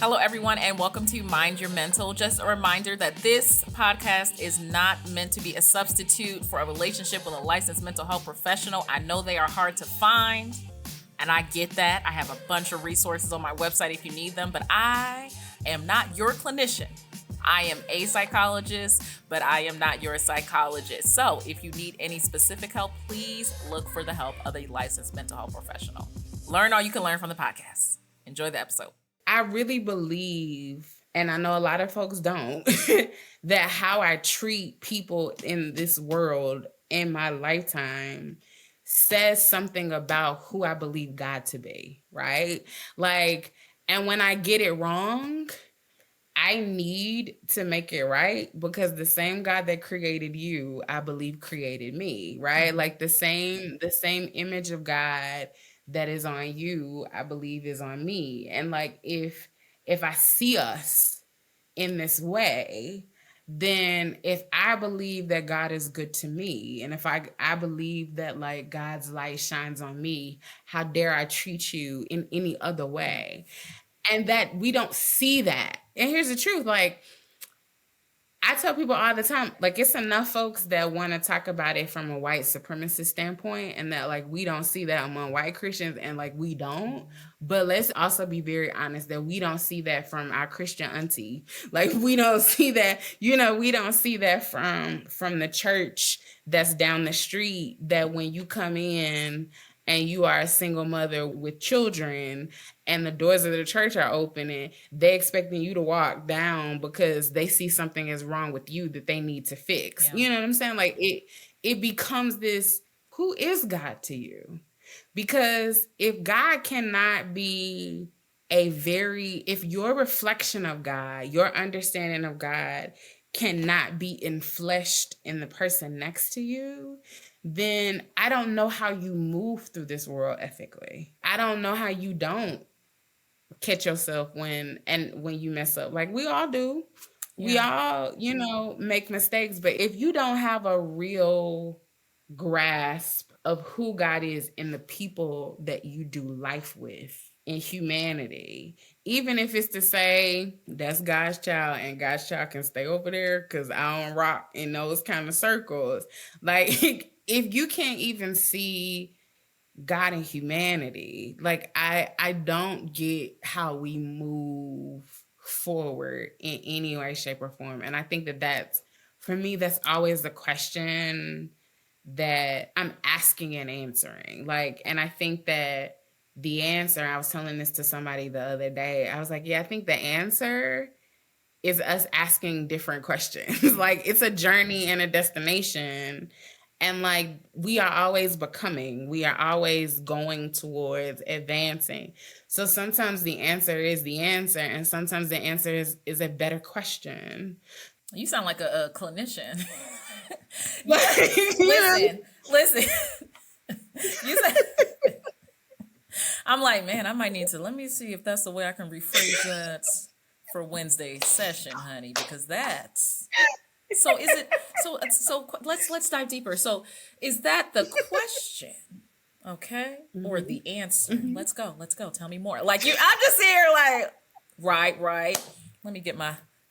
Hello, everyone, and welcome to Mind Your Mental. Just a reminder that this podcast is not meant to be a substitute for a relationship with a licensed mental health professional. I know they are hard to find, and I get that. I have a bunch of resources on my website if you need them, but I am not your clinician. I am a psychologist, but I am not your psychologist. So if you need any specific help, please look for the help of a licensed mental health professional. Learn all you can learn from the podcast. Enjoy the episode. I really believe, and I know a lot of folks don't, that how I treat people in this world in my lifetime says something about who I believe God to be, right? Like, and when I get it wrong, I need to make it right, because the same God that created you, I believe, created me, right? Like the same image of God that is on you, I believe, is on me. And like if I see us in this way, then if I believe that God is good to me, and if I believe that like God's light shines on me, how dare I treat you in any other way? And that we don't see that. And here's the truth, like I tell people all the time, like it's enough folks that want to talk about it from a white supremacist standpoint, and that like we don't see that among white Christians, and like we don't. But let's also be very honest that we don't see that from our Christian auntie. Like we don't see that, we don't see that from the church that's down the street, that when you come in and you are a single mother with children and the doors of the church are opening, they expecting you to walk down because they see something is wrong with you that they need to fix. Yeah. You know what I'm saying? Like it becomes this, who is God to you? Because if God cannot be if your reflection of God, your understanding of God cannot be enfleshed in the person next to you, then I don't know how you move through this world ethically. I don't know how you don't catch yourself when you mess up. Like we all do. Yeah. We all, make mistakes. But if you don't have a real grasp of who God is and the people that you do life with in humanity, even if it's to say that's God's child and God's child can stay over there because I don't rock in those kind of circles. Like if you can't even see God in humanity, like I don't get how we move forward in any way, shape, or form. And I think that's, for me, that's always the question that I'm asking and answering. Like, and I think that the answer, I was telling this to somebody the other day, I was like, yeah, I think the answer is us asking different questions. Like it's a journey and a destination. And like, we are always becoming, we are always going towards advancing. So sometimes the answer is the answer, and sometimes the answer is a better question. You sound like a clinician. Listen. You said, I'm like, man, I might need to, let me see if that's the way I can rephrase that for Wednesday session, honey, because that's, so is it, so let's dive deeper. So is that the question? Okay. Mm-hmm. Or the answer? Mm-hmm. Let's go. Tell me more. Like I'm just here like, right. Let me get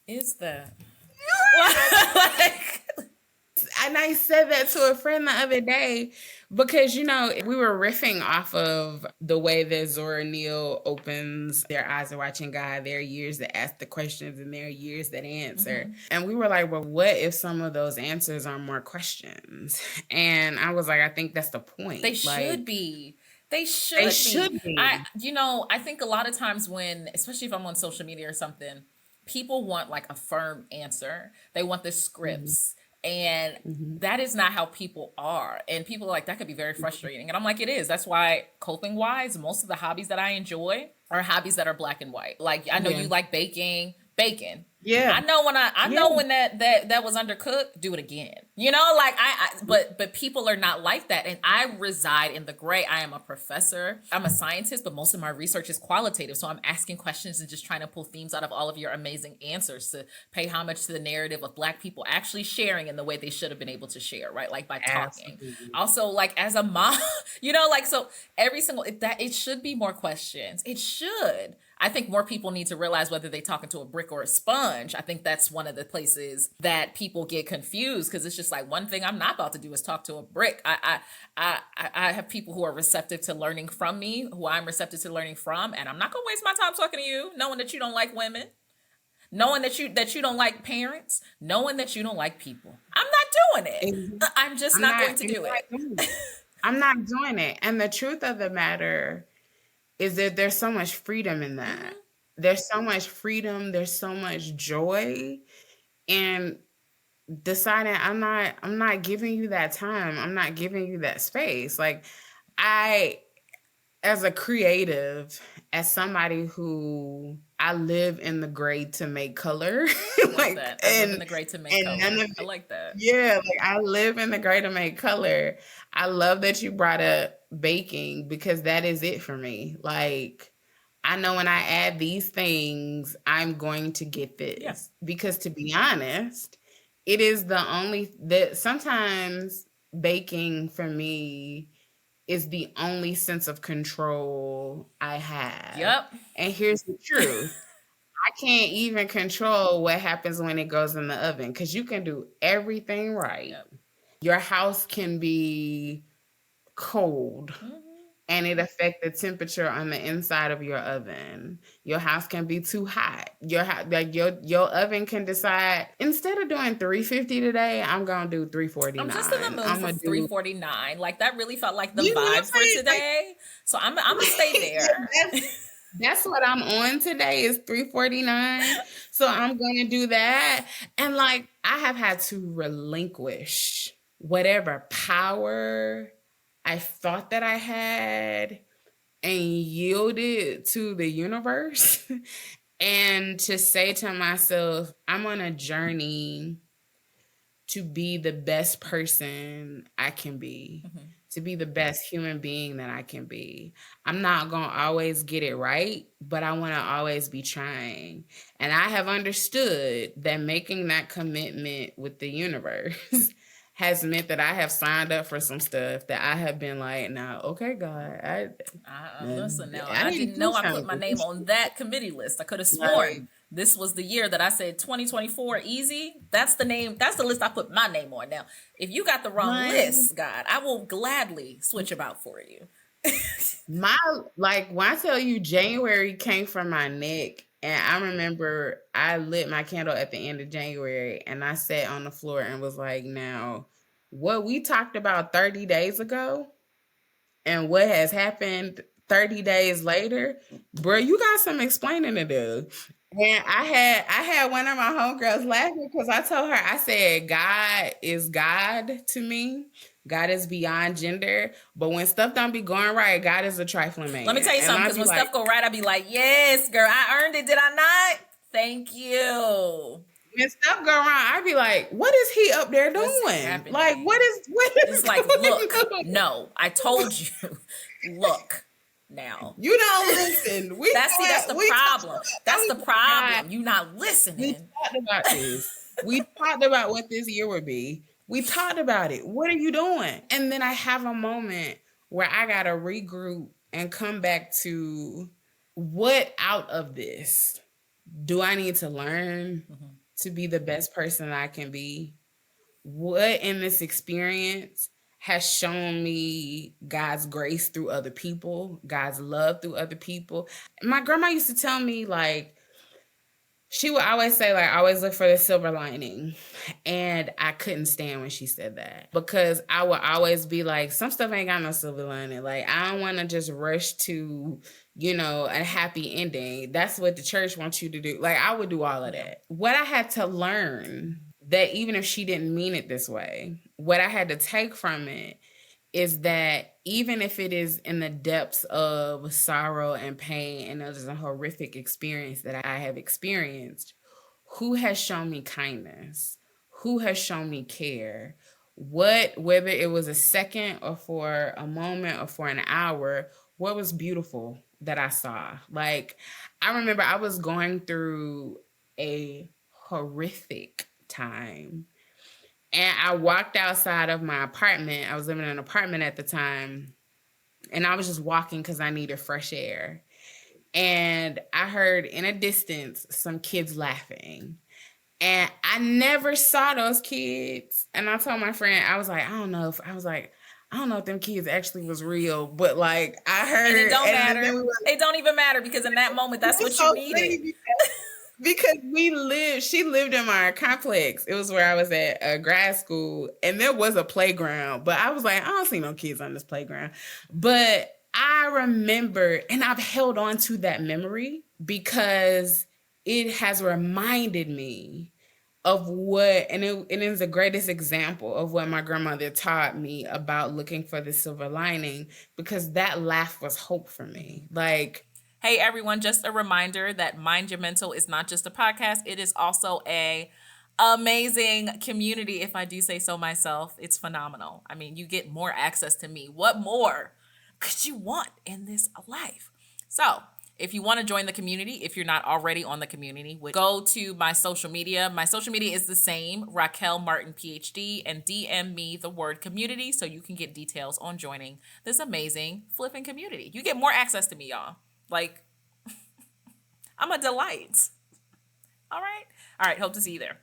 is that? And I said that to a friend the other day because, we were riffing off of the way that Zora Neale opens Their Eyes Are Watching God, their ears that ask the questions and their ears that answer. Mm-hmm. And we were like, well, what if some of those answers are more questions? And I was like, I think that's the point. They should be. They should be. I think a lot of times when, especially if I'm on social media or something, people want like a firm answer. They want the scripts. Mm-hmm. And that is not how people are. And people are like, that could be very frustrating. And I'm like, it is. That's why coping wise, most of the hobbies that I enjoy are hobbies that are black and white. Like I know you like baking. Yeah. I know when that was undercooked, do it again. But people are not like that. And I reside in the gray. I am a professor. I'm a scientist, but most of my research is qualitative. So I'm asking questions and just trying to pull themes out of all of your amazing answers to pay homage to the narrative of Black people actually sharing in the way they should have been able to share, right? Like by talking. Absolutely. Also, like as a mom, so every single, it should be more questions. It should. I think more people need to realize whether they're talking to a brick or a sponge. I think that's one of the places that people get confused, because it's just like, one thing I'm not about to do is talk to a brick. I have people who are receptive to learning from me, who I'm receptive to learning from, and I'm not gonna waste my time talking to you, knowing that you don't like women, knowing that you don't like parents, knowing that you don't like people. I'm not doing it. I'm just not going to do it. I'm not doing it. And the truth of the matter is that there's so much freedom in that. Mhm. There's so much freedom, there's so much joy in deciding I'm not giving you that time. I'm not giving you that space. Like, I, as a creative, as somebody who I live in the gray to make color, Love like, that. I live in the gray to make and none color. of I like that. yeah, like I live in the gray to make color. I love that you brought up baking, because that is it for me. Like, I know when I add these things, I'm going to get Yeah. this. Because to be honest, it is the only that sometimes baking for me is the only sense of control I have. Yep. And here's the truth. I can't even control what happens when it goes in the oven, because you can do everything right. Yep. Your house can be cold Mhm. and it affect the temperature on the inside of your oven. Your house can be too hot. Your oven can decide, instead of doing 350 today, I'm gonna do 349. I'm just in the mood I'm for gonna do 349. Like, that really felt like the you know what I'm vibe for saying? Like, today. So I'm gonna stay there. that's what I'm on today is 349. So I'm going to do that. And like, I have had to relinquish whatever power I thought that I had and yield it to the universe and to say to myself, I'm on a journey to be the best person I can be, Mhm. to be the best human being that I can be. I'm not going to always get it right, but I want to always be trying. And I have understood that making that commitment with the universe has meant that I have signed up for some stuff that I have been like, nah, okay, God, Listen, now I I need to didn't do know I put something. my name on that committee list. I could have Like, sworn this was the year that I said 2024 easy. That's the name. That's the list I put my name on. Now, if you got the wrong honey, list, God, I will gladly switch about for you. my, like, when I tell you January came from my neck, and I remember I lit my candle at the end of January and I sat on the floor and was like, now, what we talked about 30 days ago and what has happened 30 days later, bro, you got some explaining to do. And I had one of my homegirls laughing because I told her, I said, God is God to me. God is beyond gender. But when stuff don't be going right, God is a trifling man. Let me tell you And something, I because be when like, stuff go right, I be like, yes, girl, I earned it, did I not? Thank you. when stuff go wrong, I be like, what is he up there What's doing? happening? Like, what is It's like, going look, on? no, I told you. Look, now. You don't listen. That's the problem. That's the problem. You not We listening. talked about this. We talked about what this year would be. We talked about it. What are you doing? And then I have a moment where I got to regroup and come back to, what out of this do I need to learn Mhm. to be the best person I can be? What in this experience has shown me God's grace through other people, God's love through other people? My grandma used to tell me, like, she would always say, like, always look for the silver lining. And I couldn't stand when she said that, because I would always be like, some stuff ain't got no silver lining. Like, I don't want to just rush to, a happy ending. That's what the church wants you to do. Like, I would do all of that. What I had to learn, that even if she didn't mean it this way, what I had to take from it is that even if it is in the depths of sorrow and pain, and it is a horrific experience that I have experienced, who has shown me kindness? Who has shown me care? Whether it was a second or for a moment or for an hour, what was beautiful that I saw? Like, I remember I was going through a horrific time. And I walked outside of my apartment. I was living in an apartment at the time. And I was just walking because I needed fresh air. and I heard in a distance some kids laughing. And I never saw those kids. And I told my friend, I was like, I don't know if them kids actually was real, but like I And it heard, don't and then matter. we were, It don't even matter because in that moment, that's it was what you so needed. funny because she lived in my complex. It was where I was at grad school, and there was a playground, but I was like, I don't see no kids on this playground. But I remember, and I've held on to that memory because it has reminded me of what, and it is the greatest example of what my grandmother taught me about looking for the silver lining, because that laugh was hope for me. Like, hey everyone, just a reminder that Mind Your Mental is not just a podcast, it is also a amazing community, if I do say so myself. It's phenomenal. I mean, you get more access to me. What more could you want in this life? So if you want to join the community, if you're not already on the community, go to my social media. My social media is the same, Raquel Martin PhD, and DM me the word community so you can get details on joining this amazing flipping community. You get more access to me, y'all. Like, I'm a delight. All right. Hope to see you there.